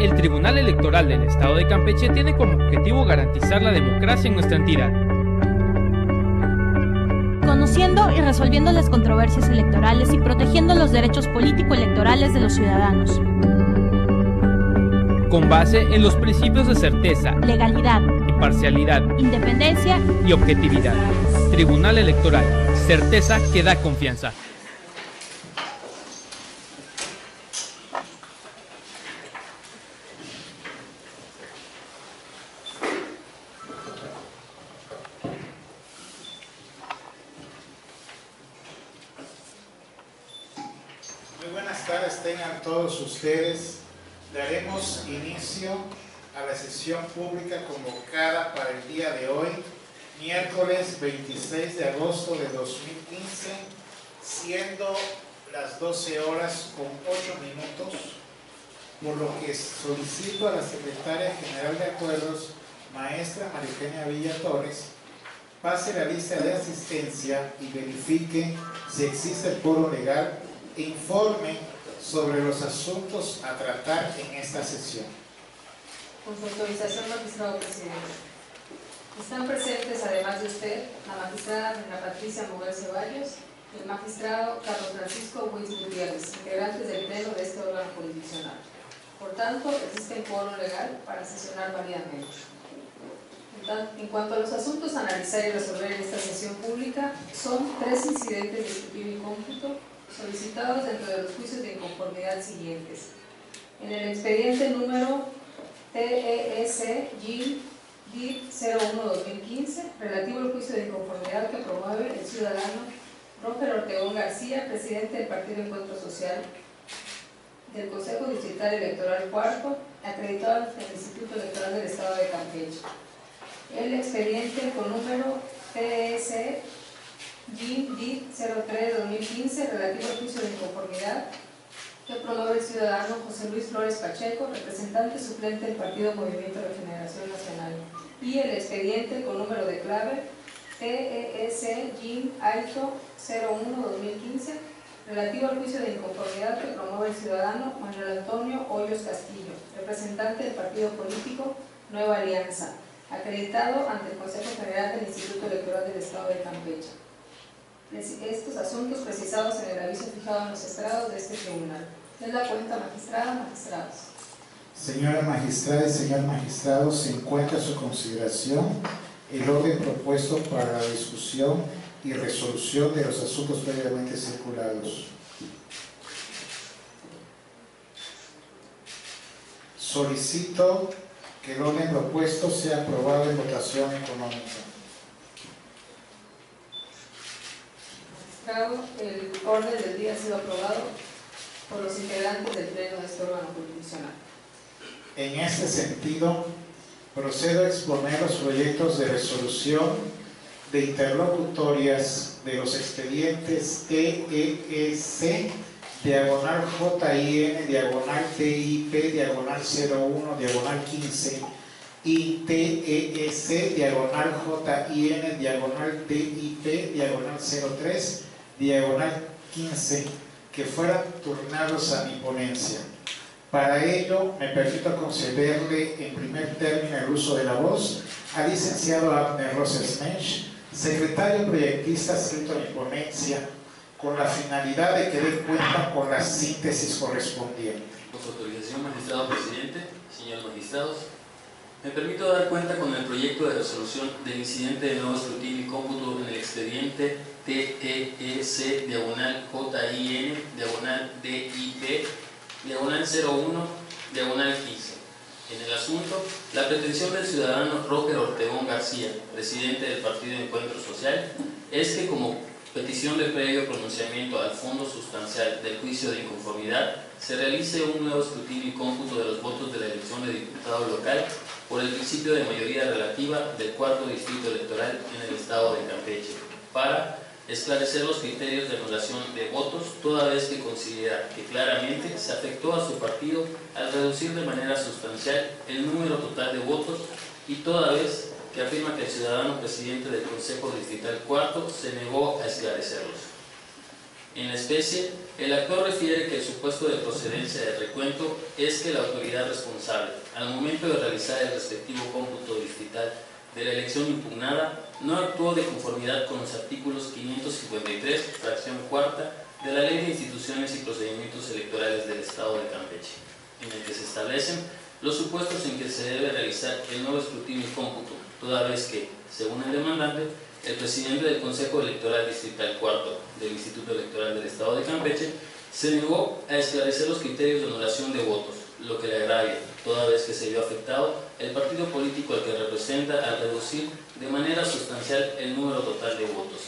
El Tribunal Electoral del Estado de Campeche tiene como objetivo garantizar la democracia en nuestra entidad. Conociendo y resolviendo las controversias electorales y protegiendo los derechos político-electorales de los ciudadanos. Con base en los principios de certeza, legalidad, imparcialidad, independencia y objetividad. Tribunal Electoral, certeza que da confianza. Muy buenas tardes tengan todos ustedes. Daremos inicio a la sesión pública convocada para el día de hoy, miércoles 26 de agosto de 2015, siendo las 12 horas con 8 minutos, por lo que solicito a la Secretaria General de Acuerdos, maestra María Eugenia Villa Torres, pase la lista de asistencia y verifique si existe el quórum legal e informe sobre los asuntos a tratar en esta sesión. Con su autorización, magistrado presidente. Están presentes, además de usted, la magistrada Ana Patricia Moguel Ceballos y el magistrado Carlos Francisco Huiz Gutiérrez, integrantes del pleno de este órgano jurisdiccional. Por tanto, existe un quórum legal para sesionar válidamente. En cuanto a los asuntos a analizar y resolver en esta sesión pública, son 3 incidentes de escrutinio y cómputo solicitados dentro de los juicios de inconformidad siguientes. En el expediente número TES-GID-01-2015, relativo al juicio de inconformidad que promueve el ciudadano Roger Ortegón García, presidente del Partido Encuentro Social del Consejo Distrital Electoral IV, acreditado ante el Instituto Electoral del Estado de Campeche. El expediente con número TES GID 03-2015, relativo al juicio de inconformidad que promueve el ciudadano José Luis Flores Pacheco, representante suplente del Partido Movimiento de Regeneración Nacional, y el expediente con número de clave TES GID AITO 01-2015, relativo al juicio de inconformidad que promueve el ciudadano Manuel Antonio Hoyos Castillo, representante del partido político Nueva Alianza, acreditado ante el Consejo General del Instituto Electoral del Estado de Campeche. Estos asuntos precisados en el aviso fijado en los estrados de este tribunal. Es la cuenta, magistrada, magistrados. Señora magistrada y señor magistrado, se encuentra a su consideración el orden propuesto para la discusión y resolución de los asuntos previamente circulados. Solicito que el orden propuesto sea aprobado en votación económica. El orden del día ha sido aprobado por los integrantes del pleno de este órgano jurisdiccional. En este sentido, procedo a exponer los proyectos de resolución de interlocutorias de los expedientes TEEC, diagonal JIN, diagonal TIP, diagonal 01, diagonal 15, y TEEC, diagonal JIN, diagonal TIP, diagonal 03, diagonal 15, que fueran turnados a mi ponencia. Para ello, me permito concederle en primer término el uso de la voz al licenciado Abner Rosas Mensch, secretario proyectista adscrito a mi ponencia, con la finalidad de que dé cuenta con la síntesis correspondiente. Con su autorización, magistrado presidente, señores magistrados, me permito dar cuenta con el proyecto de resolución del incidente de nuevo escrutinio y cómputo en el expediente TEEC, diagonal JIN, diagonal DIP, diagonal 01, diagonal 15. En el asunto, la pretensión del ciudadano Roger Ortegón García, presidente del Partido Encuentro Social, es que como petición de previo pronunciamiento al fondo sustancial del juicio de inconformidad, se realice un nuevo escrutinio y cómputo de los votos de la elección de diputado local por el principio de mayoría relativa del cuarto distrito electoral en el estado de Campeche, para esclarecer los criterios de anulación de votos, toda vez que considera que claramente se afectó a su partido al reducir de manera sustancial el número total de votos, y toda vez que afirma que el ciudadano presidente del Consejo Distrital IV se negó a esclarecerlos. En la especie, el actor refiere que el supuesto de procedencia del recuento es que la autoridad responsable, al momento de realizar el respectivo cómputo distrital de la elección impugnada, no actuó de conformidad con los artículos 553, fracción cuarta, de la Ley de Instituciones y Procedimientos Electorales del Estado de Campeche, en el que se establecen los supuestos en que se debe realizar el nuevo escrutinio y cómputo, toda vez que, según el demandante, el presidente del Consejo Electoral Distrital Cuarto del Instituto Electoral del Estado de Campeche se negó a esclarecer los criterios de anulación de votos, lo que le agravia, toda vez que se vio afectado el partido político al que representa al reducir de manera sustancial el número total de votos,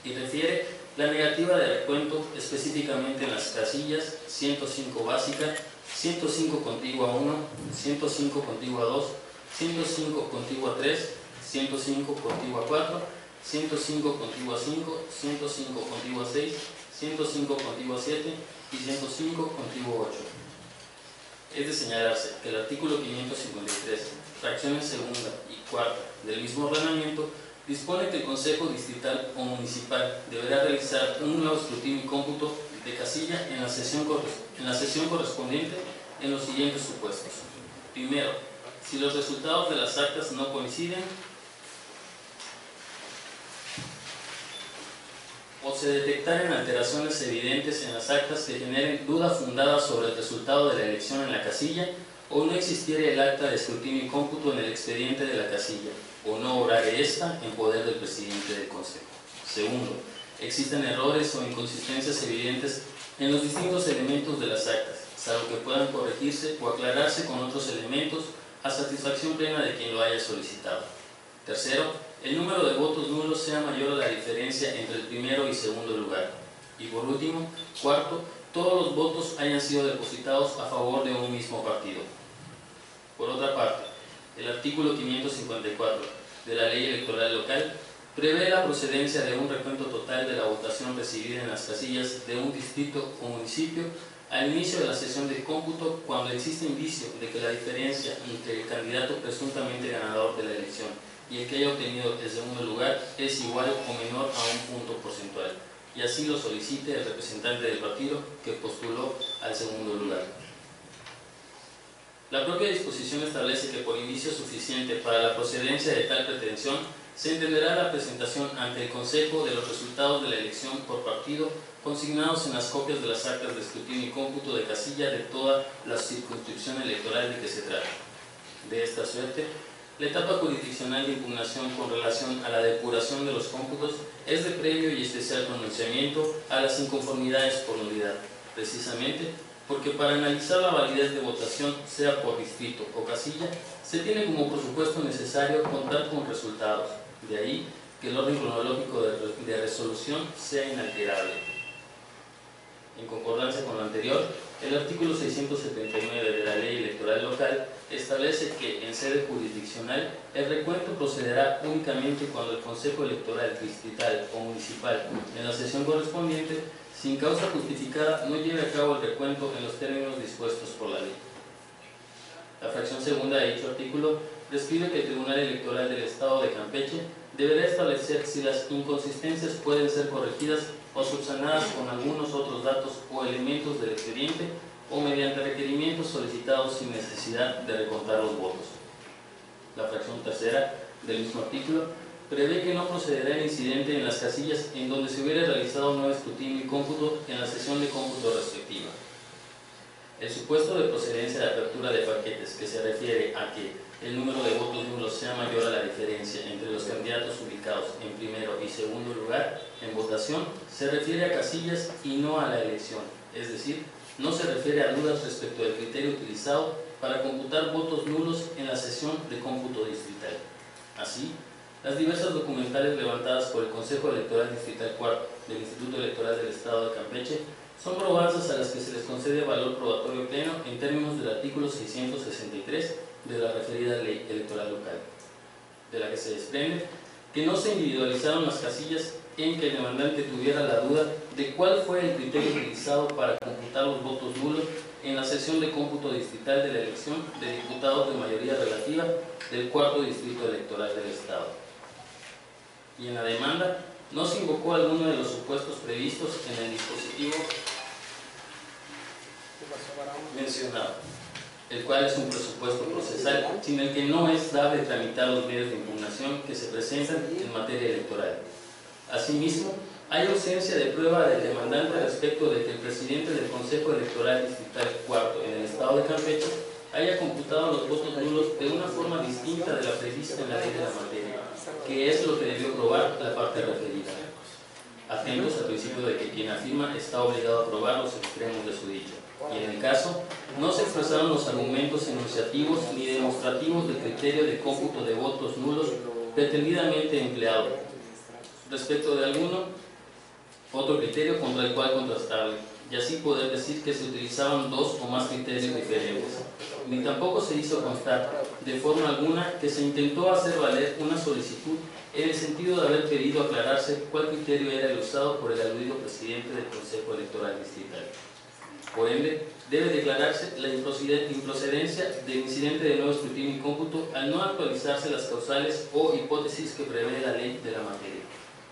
y refiere la negativa de recuento específicamente en las casillas 105 básica, 105 contigua 1, 105 contigua 2, 105 contigua 3, 105 contigua 4, 105 contigua 5, 105 contigua 6, 105 contigua 7 y 105 contigua 8. Es de señalarse que el artículo 553, fracciones segunda y cuarta del mismo ordenamiento, dispone que el Consejo Distrital o Municipal deberá realizar un nuevo escrutinio y cómputo de casilla en la sesión correspondiente en los siguientes supuestos. Primero, si los resultados de las actas no coinciden o se detectaren alteraciones evidentes en las actas que generen duda fundada sobre el resultado de la elección en la casilla, o no existiere el acta de escrutinio y cómputo en el expediente de la casilla, o no obrare ésta en poder del presidente del Consejo. Segundo, existen errores o inconsistencias evidentes en los distintos elementos de las actas, salvo que puedan corregirse o aclararse con otros elementos a satisfacción plena de quien lo haya solicitado. Tercero, el número de votos nulos sea mayor a la diferencia entre el primero y segundo lugar. Y por último, cuarto, todos los votos hayan sido depositados a favor de un mismo partido. Por otra parte, el artículo 554 de la Ley Electoral Local prevé la procedencia de un recuento total de la votación recibida en las casillas de un distrito o municipio al inicio de la sesión de cómputo cuando existe indicio de que la diferencia entre el candidato presuntamente ganador de la elección y el que haya obtenido el segundo lugar es igual o menor a un punto porcentual, y así lo solicite el representante del partido que postuló al segundo lugar. La propia disposición establece que por indicio suficiente para la procedencia de tal pretensión se entenderá la presentación ante el Consejo de los resultados de la elección por partido consignados en las copias de las actas de escrutinio y cómputo de casilla de toda la circunscripción electoral de que se trata. De esta suerte, la etapa jurisdiccional de impugnación con relación a la depuración de los cómputos es de previo y especial pronunciamiento a las inconformidades por nulidad, precisamente porque para analizar la validez de votación, sea por distrito o casilla, se tiene como presupuesto necesario contar con resultados, de ahí que el orden cronológico de resolución sea inalterable. En concordancia con lo anterior, el artículo 679 de la Ley Electoral Local establece que en sede jurisdiccional el recuento procederá únicamente cuando el Consejo Electoral Distrital o Municipal en la sesión correspondiente, sin causa justificada, no lleve a cabo el recuento en los términos dispuestos por la ley. La fracción segunda de dicho artículo prescribe que el Tribunal Electoral del Estado de Campeche deberá establecer si las inconsistencias pueden ser corregidas o subsanadas con algunos otros datos o elementos del expediente o mediante requerimientos solicitados sin necesidad de recontar los votos. La fracción tercera del mismo artículo prevé que no procederá el incidente en las casillas en donde se hubiera realizado un nuevo escrutinio y cómputo en la sesión de cómputo respectiva. El supuesto de procedencia de apertura de paquetes que se refiere a que el número de votos nulos sea mayor a la diferencia entre los candidatos ubicados en primero y segundo lugar en votación se refiere a casillas y no a la elección, es decir, no se refiere a dudas respecto del criterio utilizado para computar votos nulos en la sesión de cómputo distrital. Así, las diversas documentales levantadas por el Consejo Electoral Distrital Cuarto del Instituto Electoral del Estado de Campeche son probanzas a las que se les concede valor probatorio pleno en términos del artículo 663 de la referida Ley Electoral Local, de la que se desprende que no se individualizaron las casillas en que el demandante tuviera la duda de cuál fue el criterio utilizado para computar los votos nulos en la sesión de cómputo distrital de la elección de diputados de mayoría relativa del cuarto distrito electoral del Estado. Y en la demanda no se invocó alguno de los supuestos previstos en el dispositivo mencionado, el cual es un presupuesto procesal, sin el que no es dable tramitar los medios de impugnación que se presentan en materia electoral. Asimismo, hay ausencia de prueba del demandante respecto de que el presidente del Consejo Electoral Distrital IV en el estado de Campeche haya computado los votos nulos de una forma distinta de la prevista en la ley de la materia, que es lo que debió probar la parte referida. Atentos al principio de que quien afirma está obligado a probar los extremos de su dicho. Y en el caso, no se expresaron los argumentos enunciativos ni demostrativos del criterio de cómputo de votos nulos pretendidamente empleado. Respecto de alguno otro criterio contra el cual contrastarle, y así poder decir que se utilizaban dos o más criterios diferentes. Ni tampoco se hizo constar de forma alguna que se intentó hacer valer una solicitud en el sentido de haber querido aclararse cuál criterio era el usado por el aludido presidente del Consejo Electoral Distrital. Por ende, debe declararse la improcedencia del incidente de nuevo escrutinio y cómputo al no actualizarse las causales o hipótesis que prevé la ley de la materia.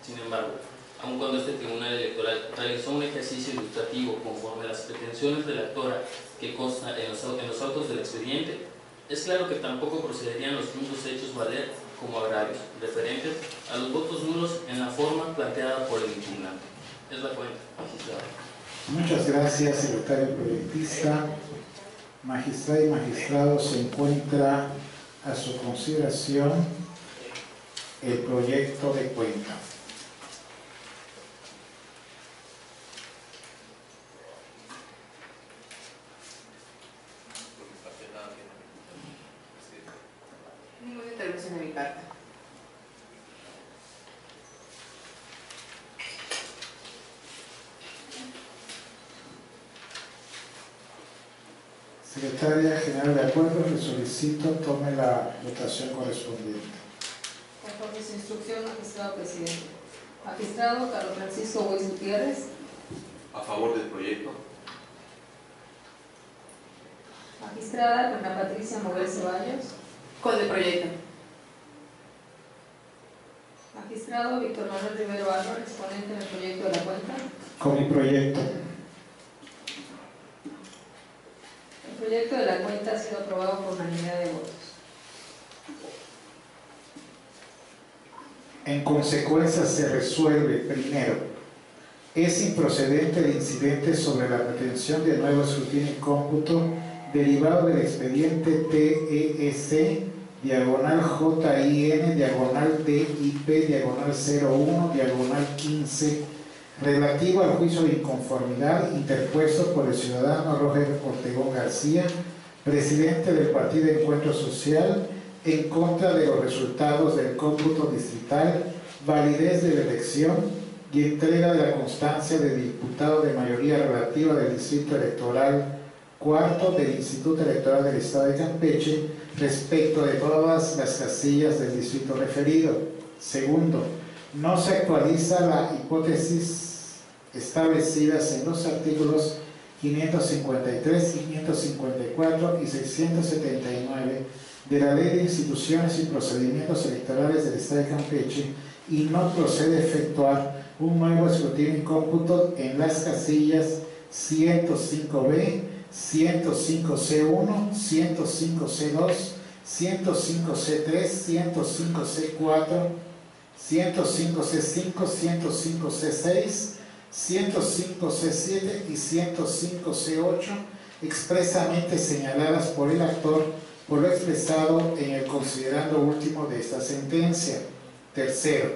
Sin embargo, aun cuando este Tribunal Electoral realizó un ejercicio ilustrativo conforme a las pretensiones de la actora que consta en los autos del expediente, es claro que tampoco procederían los mismos hechos valer como agravios referentes a los votos nulos en la forma planteada por el impugnante. Es la cuenta, magistrado. Muchas gracias, secretario proyectista. Magistrada y magistrado, se encuentra a su consideración el proyecto de cuenta. Ninguna intervención de mi parte. Secretaria General, de acuerdo, le solicito tome la votación correspondiente. Conforme su instrucción, magistrado presidente. Magistrado Carlos Francisco Weiss Gutiérrez. A favor del proyecto. Magistrada Ana Patricia Moguel Ceballos. Con el proyecto. Magistrado Víctor Manuel Rivero Álvarez, ponente en el proyecto de la cuenta. Con mi proyecto. El proyecto de la cuenta ha sido aprobado por unanimidad de votos. En consecuencia, se resuelve, primero, es improcedente el incidente sobre la pretensión de nuevo escrutinio y cómputo derivado del expediente TEC, diagonal JIN, diagonal DIP, diagonal 01, diagonal 15, relativo al juicio de inconformidad interpuesto por el ciudadano Roger Ortegón García, presidente del Partido Encuentro Social, en contra de los resultados del cómputo distrital, validez de la elección y entrega de la constancia de diputado de mayoría relativa del Distrito Electoral cuarto del Instituto Electoral del Estado de Campeche respecto de todas las casillas del distrito referido. Segundo, no se actualiza la hipótesis establecidas en los artículos 553, 554 y 679 de la Ley de Instituciones y Procedimientos Electorales del Estado de Campeche y no procede efectuar un nuevo escrutinio y cómputo en las casillas 105B, 105C1, 105C2, 105C3, 105C4, 105C5, 105C6, 105C7 y 105C8, expresamente señaladas por el actor por lo expresado en el considerando último de esta sentencia. Tercero,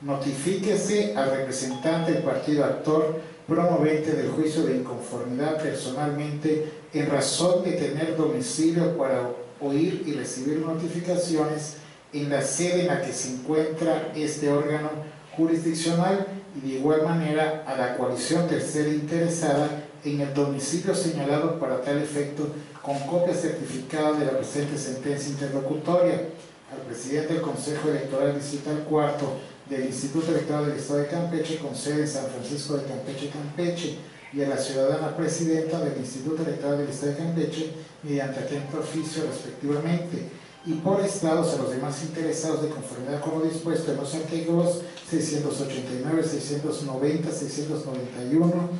notifíquese al representante del partido actor promovente del juicio de inconformidad personalmente en razón de tener domicilio para oír y recibir notificaciones en la sede en la que se encuentra este órgano jurisdiccional y de igual manera a la coalición tercera interesada en el domicilio señalado para tal efecto con copia certificada de la presente sentencia interlocutoria al presidente del Consejo Electoral Distrital IV del Instituto Electoral del Estado de Campeche con sede en San Francisco de Campeche, Campeche, y a la ciudadana presidenta del Instituto Electoral del Estado de Campeche mediante atento oficio respectivamente, y por estados a los demás interesados de conformidad con lo dispuesto en los artículos 689, 690, 691,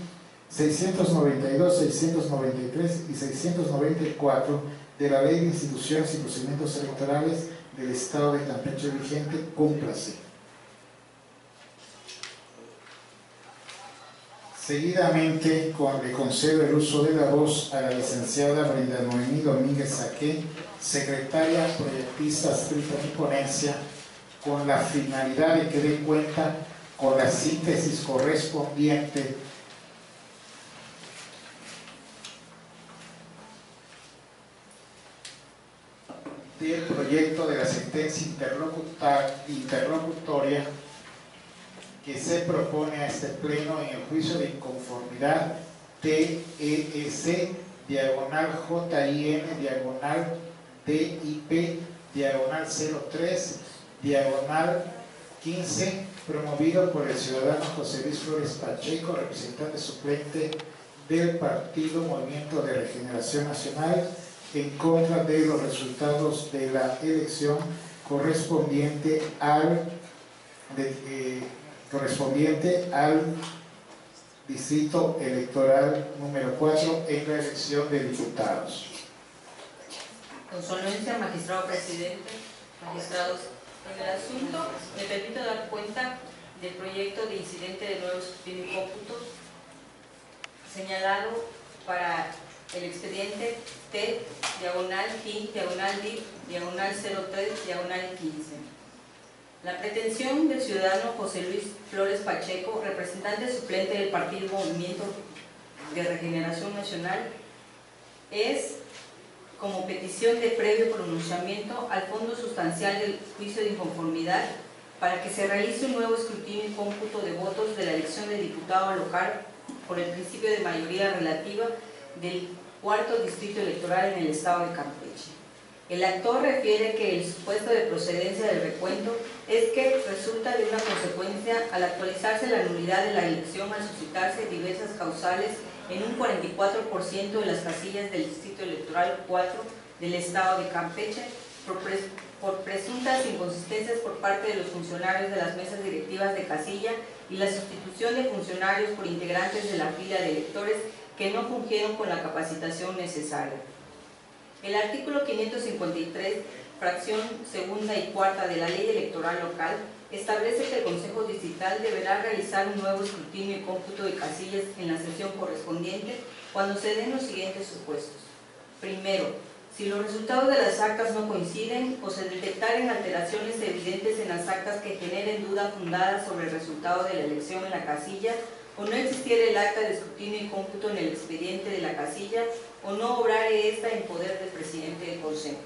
692, 693 y 694 de la Ley de Instituciones y Procedimientos Electorales del Estado de Campeche vigente, cúmplase. Seguidamente, le concedo el uso de la voz a la licenciada Brenda Noemí Domínguez Saqué, secretaria proyectista adscrita en ponencia, con la finalidad de que dé cuenta con la síntesis correspondiente del proyecto de la sentencia interlocutoria que se propone a este pleno en el juicio de inconformidad TEC, diagonal JIN, diagonal DIP, diagonal 03, diagonal 15, promovido por el ciudadano José Luis Flores Pacheco, representante suplente del Partido Movimiento de Regeneración Nacional, en contra de los resultados de la elección correspondiente al distrito electoral número 4 en la elección de diputados. Con su anuencia, magistrado presidente, magistrados, en el asunto me permito dar cuenta del proyecto de incidente de nuevo escrutinio y cómputo señalado para el expediente T, diagonal PIN, diagonal DIP, diagonal 03, diagonal 15. La pretensión del ciudadano José Luis Flores Pacheco, representante suplente del Partido Movimiento de Regeneración Nacional, es como petición de previo pronunciamiento al fondo sustancial del juicio de inconformidad para que se realice un nuevo escrutinio y cómputo de votos de la elección de diputado local por el principio de mayoría relativa del cuarto distrito electoral en el estado de Campeche. El actor refiere que el supuesto de procedencia del recuento es que resulta de una consecuencia al actualizarse la nulidad de la elección al suscitarse diversas causales en un 44% de las casillas del distrito electoral 4 del estado de Campeche por presuntas inconsistencias por parte de los funcionarios de las mesas directivas de casilla y la sustitución de funcionarios por integrantes de la fila de electores que no fungieron con la capacitación necesaria. El artículo 553, fracción segunda y cuarta de la Ley Electoral Local, establece que el Consejo Distrital deberá realizar un nuevo escrutinio y cómputo de casillas en la sesión correspondiente cuando se den los siguientes supuestos. Primero, si los resultados de las actas no coinciden o se detectaren alteraciones evidentes en las actas que generen duda fundada sobre el resultado de la elección en la casilla, o no existiera el acta de escrutinio y cómputo en el expediente de la casilla, o no obrare esta en poder del presidente del Consejo.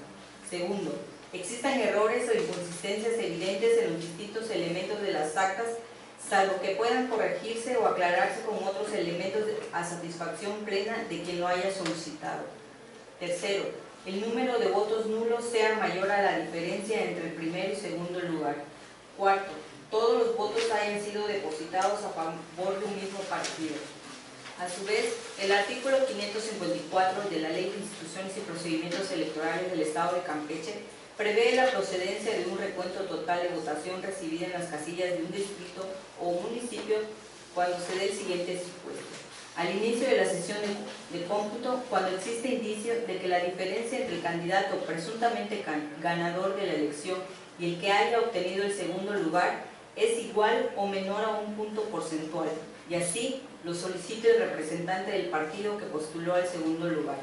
Segundo, existan errores o inconsistencias evidentes en los distintos elementos de las actas, salvo que puedan corregirse o aclararse con otros elementos a satisfacción plena de quien lo haya solicitado. Tercero, el número de votos nulos sea mayor a la diferencia entre el primero y segundo lugar. Cuarto, todos los votos hayan sido depositados a favor de un mismo partido. A su vez, el artículo 554 de la Ley de Instituciones y Procedimientos Electorales del Estado de Campeche prevé la procedencia de un recuento total de votación recibida en las casillas de un distrito o municipio cuando se dé el siguiente supuesto. Al inicio de la sesión de cómputo, cuando existe indicio de que la diferencia entre el candidato presuntamente ganador de la elección y el que haya obtenido el segundo lugar es igual o menor a un punto porcentual, y así lo solicite el representante del partido que postuló al segundo lugar.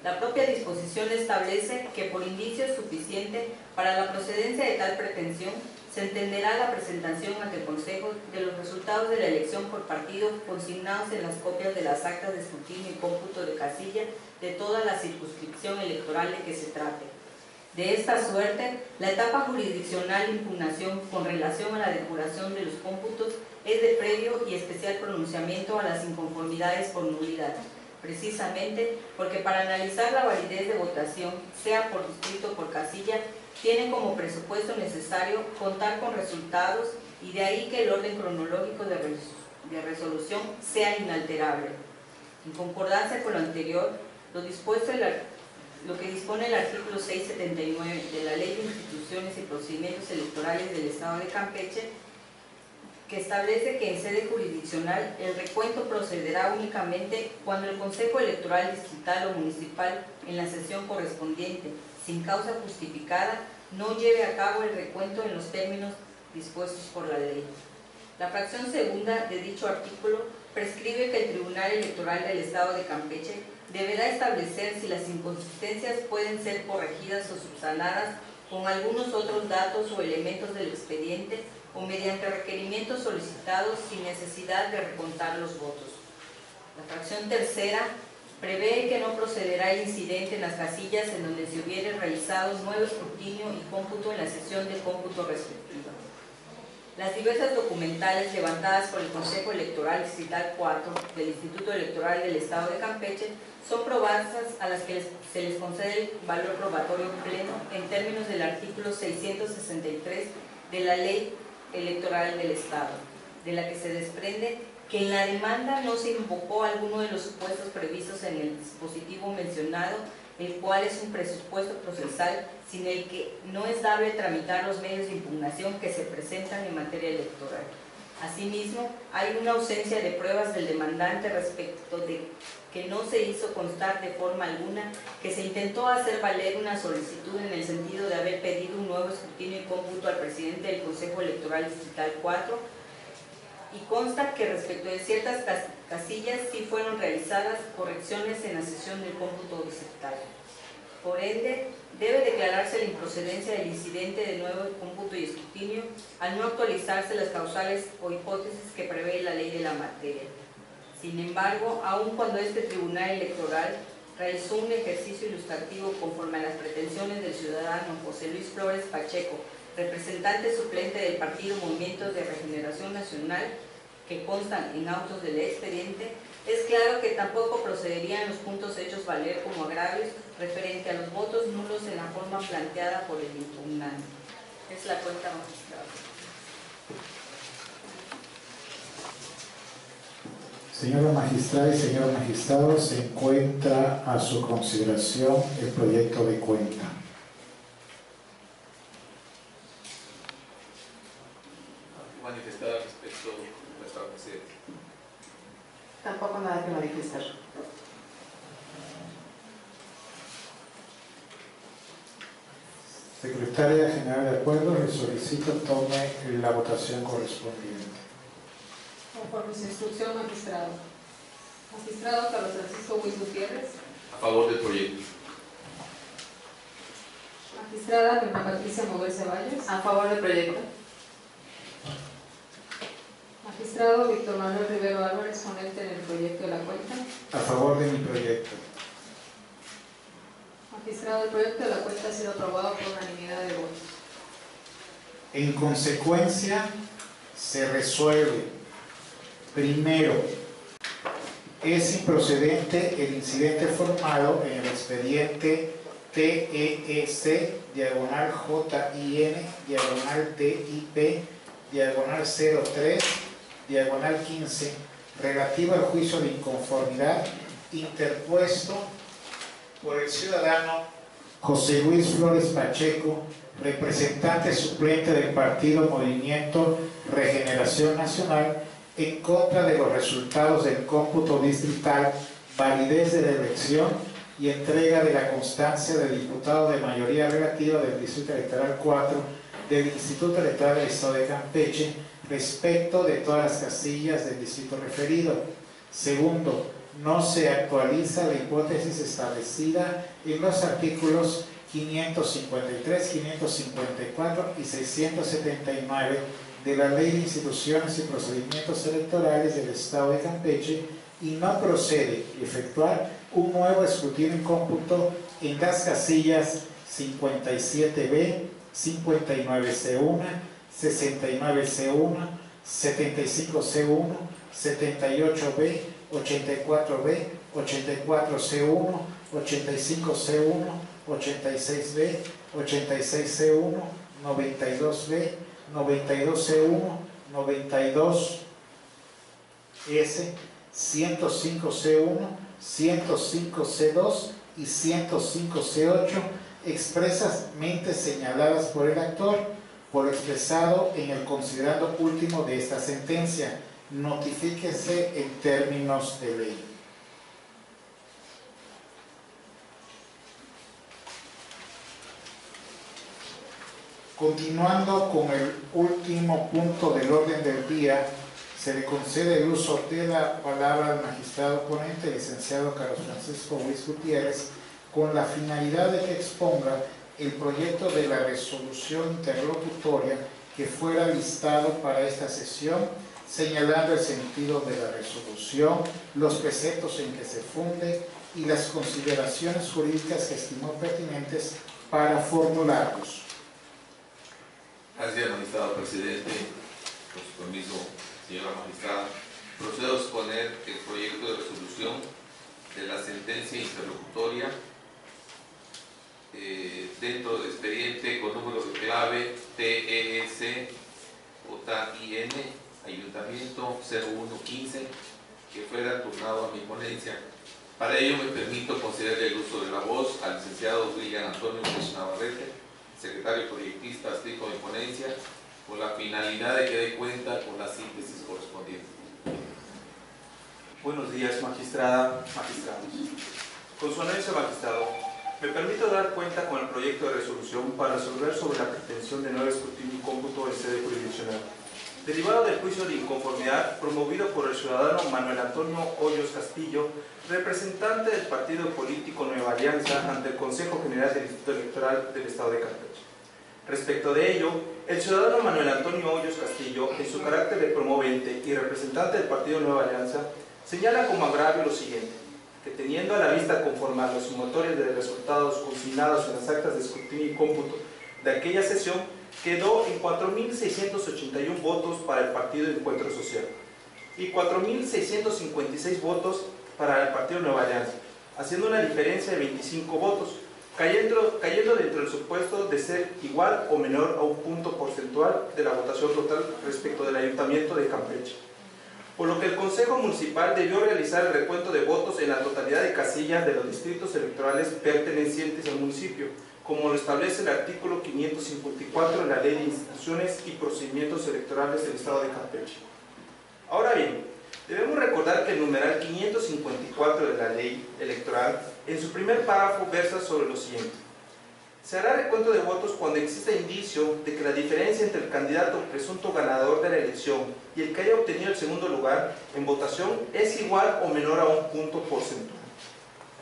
La propia disposición establece que por indicio suficiente para la procedencia de tal pretensión se entenderá la presentación ante el Consejo de los resultados de la elección por partido consignados en las copias de las actas de escrutinio y cómputo de casilla de toda la circunscripción electoral de que se trate. De esta suerte, la etapa jurisdiccional de impugnación con relación a la depuración de los cómputos es de previo y especial pronunciamiento a las inconformidades por nulidad, precisamente porque para analizar la validez de votación, sea por distrito o por casilla, tiene como presupuesto necesario contar con resultados y de ahí que el orden cronológico de resolución sea inalterable. En concordancia con lo anterior, lo dispuesto lo que dispone el artículo 679 de la Ley de Instituciones y Procedimientos Electorales del Estado de Campeche, que establece que en sede jurisdiccional el recuento procederá únicamente cuando el Consejo Electoral Distrital o Municipal, en la sesión correspondiente, sin causa justificada, no lleve a cabo el recuento en los términos dispuestos por la ley. La fracción segunda de dicho artículo prescribe que el Tribunal Electoral del Estado de Campeche deberá establecer si las inconsistencias pueden ser corregidas o subsanadas con algunos otros datos o elementos del expediente o mediante requerimientos solicitados sin necesidad de recontar los votos. La fracción tercera prevé que no procederá el incidente en las casillas en donde se hubiere realizado nuevo escrutinio y cómputo en la sesión de cómputo respectiva. Las diversas documentales levantadas por el Consejo Electoral Distrital 4 del Instituto Electoral del Estado de Campeche son probadas a las que se les concede el valor probatorio pleno en términos del artículo 663 de la Ley Electoral del Estado, de la que se desprende que en la demanda no se invocó alguno de los supuestos previstos en el dispositivo mencionado, el cual es un presupuesto procesal sin el que no es dable tramitar los medios de impugnación que se presentan en materia electoral. Asimismo, hay una ausencia de pruebas del demandante respecto de que no se hizo constar de forma alguna que se intentó hacer valer una solicitud en el sentido de haber pedido un nuevo escrutinio y cómputo al presidente del Consejo Electoral Distrital 4, y consta que respecto de ciertas casillas sí fueron realizadas correcciones en la sesión del cómputo distrital. Por ende, debe declararse la improcedencia del incidente de nuevo cómputo y escrutinio al no actualizarse las causales o hipótesis que prevé la ley de la materia. Sin embargo, aun cuando este Tribunal Electoral realizó un ejercicio ilustrativo conforme a las pretensiones del ciudadano José Luis Flores Pacheco, representante suplente del Partido Movimiento de Regeneración Nacional, que constan en autos del expediente, es claro que tampoco procederían los puntos hechos valer como agravios referente a los votos nulos en la forma planteada por el impugnante. Es la cuenta magistrada. Señora magistrada y señor magistrado, se encuentra a su consideración el proyecto de cuenta. Manifestar respecto a nuestra presidenta. Tampoco nada que manifestar. Secretaria General de Acuerdo, le solicito tome la votación correspondiente. Conforme su instrucción, magistrado. Magistrado Carlos Francisco Huiz Gutiérrez. A favor del proyecto. Magistrada Norma Patricia Moguel Ceballos. A favor del proyecto. Magistrado Víctor Manuel Rivero Álvarez, ponente en el proyecto de la cuenta. A favor de mi proyecto. Magistrado, el proyecto de la cuenta ha sido aprobado por unanimidad de votos. En consecuencia, se resuelve: primero, es improcedente el incidente formado en el expediente TEC-DIP/DIP/03/15 relativo al juicio de inconformidad interpuesto por el ciudadano José Luis Flores Pacheco, representante suplente del Partido Movimiento Regeneración Nacional, en contra de los resultados del cómputo distrital, validez de la elección y entrega de la constancia de diputado de mayoría relativa del Distrito Electoral 4 del Instituto Electoral del Estado de Campeche respecto de todas las casillas del distrito referido. Segundo, no se actualiza la hipótesis establecida en los artículos 553, 554 y 679 de la Ley de Instituciones y Procedimientos Electorales del Estado de Campeche, y no procede efectuar un nuevo escrutinio en cómputo en las casillas 57B, 59C1, 69C1, 75C1, 78B, 84B, 84C1, 85C1, 86B, 86C1, 92B, 92C1, 92S, 105C1, 105C2 y 105C8 expresamente señaladas por el actor, por lo expresado en el considerando último de esta sentencia. Notifíquese en términos de ley. Continuando con el último punto del orden del día, se le concede el uso de la palabra al magistrado ponente, licenciado Carlos Francisco Ruiz Gutiérrez, con la finalidad de que exponga el proyecto de la resolución interlocutoria que fuera listado para esta sesión, señalando el sentido de la resolución, los preceptos en que se funde y las consideraciones jurídicas que estimó pertinentes para formularlos. Gracias, magistrado presidente. Con su permiso, señora magistrada, procedo a exponer el proyecto de resolución de la sentencia interlocutoria dentro del expediente con número de clave TEC JIN Ayuntamiento 0115, que fuera turnado a mi ponencia. Para ello me permito conceder el uso de la voz al licenciado William Antonio Pérez Navarrete, secretario proyectista adscrito a mi ponencia, con la finalidad de que dé cuenta con la síntesis correspondiente. Buenos días, magistrada, magistrados. Con su anuencia, magistrado, me permito dar cuenta con el proyecto de resolución para resolver sobre la pretensión de nuevo escrutinio y cómputo en sede jurisdiccional, derivado del juicio de inconformidad promovido por el ciudadano Manuel Antonio Hoyos Castillo, representante del partido político Nueva Alianza ante el Consejo General del Distrito Electoral del Estado de Campeche. Respecto de ello, el ciudadano Manuel Antonio Hoyos Castillo, en su carácter de promovente y representante del partido Nueva Alianza, señala como agravio lo siguiente: que teniendo a la vista conforme a los sumatorios de resultados consignados en las actas de escrutinio y cómputo de aquella sesión, quedó en 4.681 votos para el partido Encuentro Social y 4.656 votos para el partido Nueva Alianza, haciendo una diferencia de 25 votos, cayendo dentro del supuesto de ser igual o menor a un punto porcentual de la votación total respecto del Ayuntamiento de Campeche. Por lo que el Consejo Municipal debió realizar el recuento de votos en la totalidad de casillas de los distritos electorales pertenecientes al municipio, como lo establece el artículo 554 de la Ley de Instituciones y Procedimientos Electorales del Estado de Campeche. Ahora bien, debemos recordar que el numeral 554 de la Ley Electoral, en su primer párrafo, versa sobre lo siguiente: se hará recuento de votos cuando exista indicio de que la diferencia entre el candidato presunto ganador de la elección y el que haya obtenido el segundo lugar en votación es igual o menor a un punto porcentual.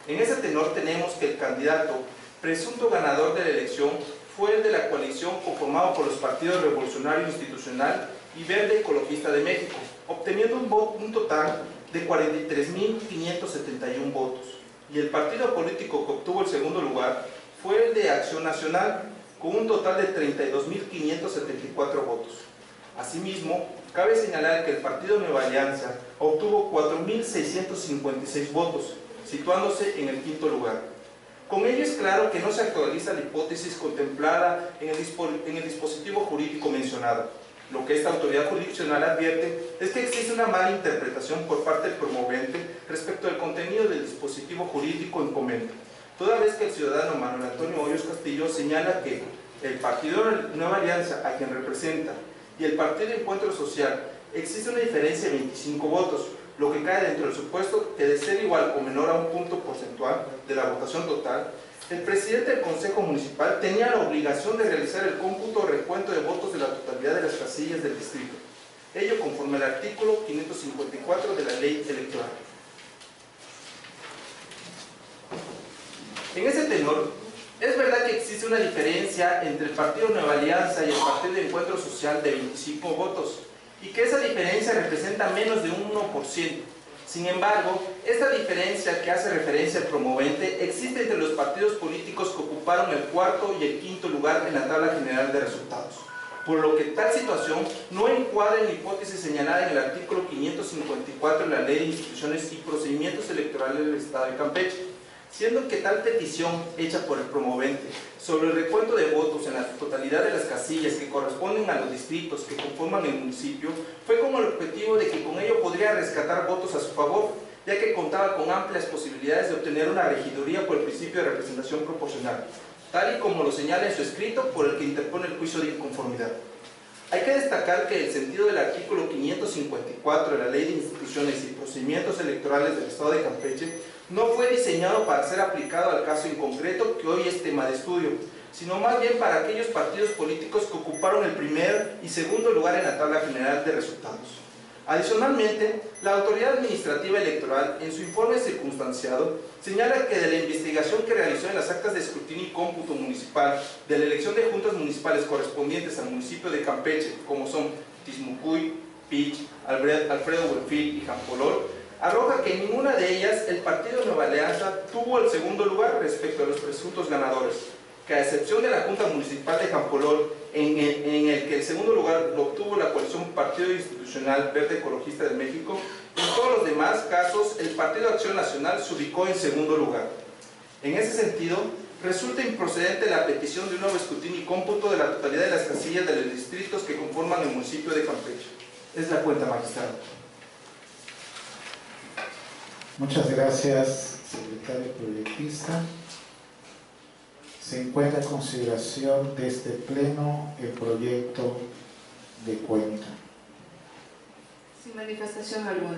En ese tenor tenemos que el candidato presunto ganador de la elección fue el de la coalición conformado por los partidos Revolucionario Institucional y Verde Ecologista de México, obteniendo un total de 43.571 votos, y el partido político que obtuvo el segundo lugar fue el de Acción Nacional, con un total de 32.574 votos. Asimismo, cabe señalar que el partido Nueva Alianza obtuvo 4.656 votos, situándose en el quinto lugar. Con ello es claro que no se actualiza la hipótesis contemplada en el dispositivo jurídico mencionado. Lo que esta autoridad jurisdiccional advierte es que existe una mala interpretación por parte del promovente respecto al contenido del dispositivo jurídico en comento, toda vez que el ciudadano Manuel Antonio Hoyos Castillo señala que el partido Nueva Alianza, a quien representa, y el partido Encuentro Social, existe una diferencia de 25 votos, lo que cae dentro del supuesto que de ser igual o menor a un punto porcentual de la votación total, el presidente del Consejo Municipal tenía la obligación de realizar el cómputo o recuento de votos de la totalidad de las casillas del distrito, ello conforme al artículo 554 de la Ley Electoral. En ese tenor, es verdad que existe una diferencia entre el partido Nueva Alianza y el partido de Encuentro Social de 25 votos, y que esa diferencia representa menos de un 1%. Sin embargo, esta diferencia que hace referencia al promovente existe entre los partidos políticos que ocuparon el cuarto y el quinto lugar en la tabla general de resultados, por lo que tal situación no encuadra en la hipótesis señalada en el artículo 554 de la Ley de Instituciones y Procedimientos Electorales del Estado de Campeche, siendo que tal petición hecha por el promovente sobre el recuento de votos en la totalidad de las casillas que corresponden a los distritos que conforman el municipio fue con el objetivo de que con ello podría rescatar votos a su favor, ya que contaba con amplias posibilidades de obtener una regiduría por el principio de representación proporcional, tal y como lo señala en su escrito por el que interpone el juicio de inconformidad. Hay que destacar que el sentido del artículo 554 de la Ley de Instituciones y Procedimientos Electorales del Estado de Campeche no fue diseñado para ser aplicado al caso en concreto que hoy es tema de estudio, sino más bien para aquellos partidos políticos que ocuparon el primer y segundo lugar en la tabla general de resultados. Adicionalmente, la Autoridad Administrativa Electoral, en su informe circunstanciado, señala que de la investigación que realizó en las actas de escrutinio y cómputo municipal de la elección de juntas municipales correspondientes al municipio de Campeche, como son Tismucuy, Pich, Alfredo Buenfil y Jampolol, arroja que en ninguna de ellas el partido Nueva Alianza tuvo el segundo lugar respecto a los presuntos ganadores, que a excepción de la Junta Municipal de Jampolol, en el que el segundo lugar lo obtuvo la coalición Partido Institucional Verde Ecologista de México, en todos los demás casos el Partido Acción Nacional se ubicó en segundo lugar. En ese sentido, resulta improcedente la petición de un nuevo escrutinio y cómputo de la totalidad de las casillas de los distritos que conforman el municipio de Campeche. Es la cuenta, magistrado. Muchas gracias, secretario proyectista. Se encuentra en consideración de este pleno el proyecto de cuenta. Sin manifestación alguna.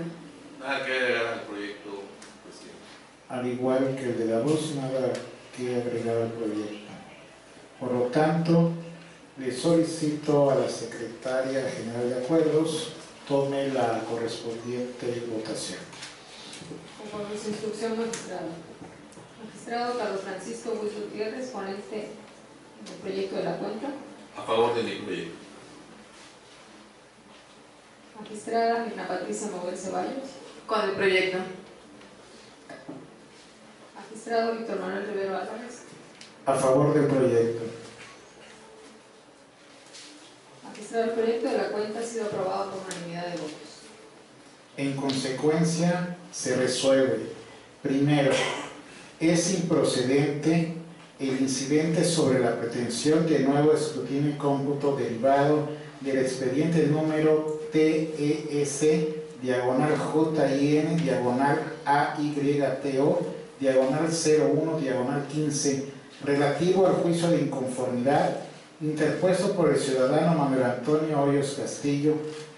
Nada que agregar al proyecto, presidente. Al igual que el de la voz, nada que agregar al proyecto. Por lo tanto, le solicito a la Secretaria General de Acuerdos tome la correspondiente votación. Conforme su instrucción, magistrado. Magistrado Carlos Francisco Luis Gutiérrez, ponente del proyecto de la cuenta. A favor de mi proyecto. Magistrada Mirna Patricia Moguel Ceballos. Con el proyecto. Magistrado Víctor Manuel Rivero Álvarez. A favor del proyecto. Magistrado, el proyecto de la cuenta ha sido aprobado por unanimidad de votos. En consecuencia, se resuelve. Primero, es improcedente el incidente sobre la pretensión de nuevo escrutinio y cómputo derivado del expediente número TEC/JIN/AYTO/01/15 relativo al juicio de inconformidad interpuesto por el ciudadano Manuel Antonio Hoyos Castillo,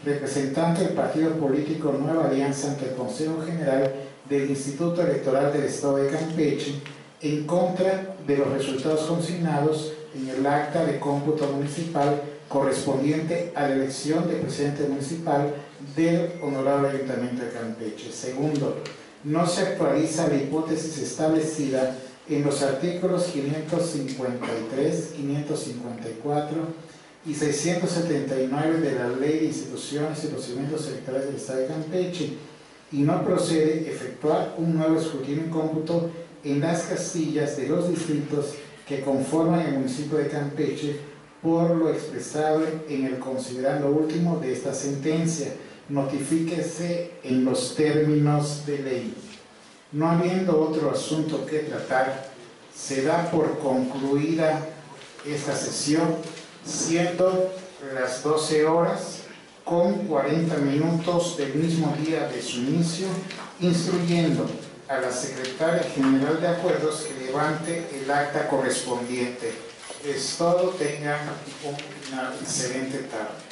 representante del partido político Nueva Alianza ante el Consejo General del Instituto Electoral del Estado de Campeche, en contra de los resultados consignados en el acta de cómputo municipal correspondiente a la elección de presidente municipal del Honorable Ayuntamiento de Campeche. Segundo, no se actualiza la hipótesis establecida en los artículos 553, 554 y 679 de la Ley de Instituciones y Procedimientos Electorales del Estado de Campeche, y no procede efectuar un nuevo escrutinio y cómputo en las casillas de los distritos que conforman el municipio de Campeche por lo expresado en el considerando último de esta sentencia. Notifíquese en los términos de ley. No habiendo otro asunto que tratar, se da por concluida esta sesión, siendo las 12 horas con 40 minutos del mismo día de su inicio, instruyendo a la Secretaria General de Acuerdos que levante el acta correspondiente. Es todo, tengan una excelente tarde.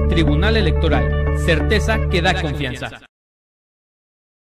Tribunal Electoral, certeza que da confianza.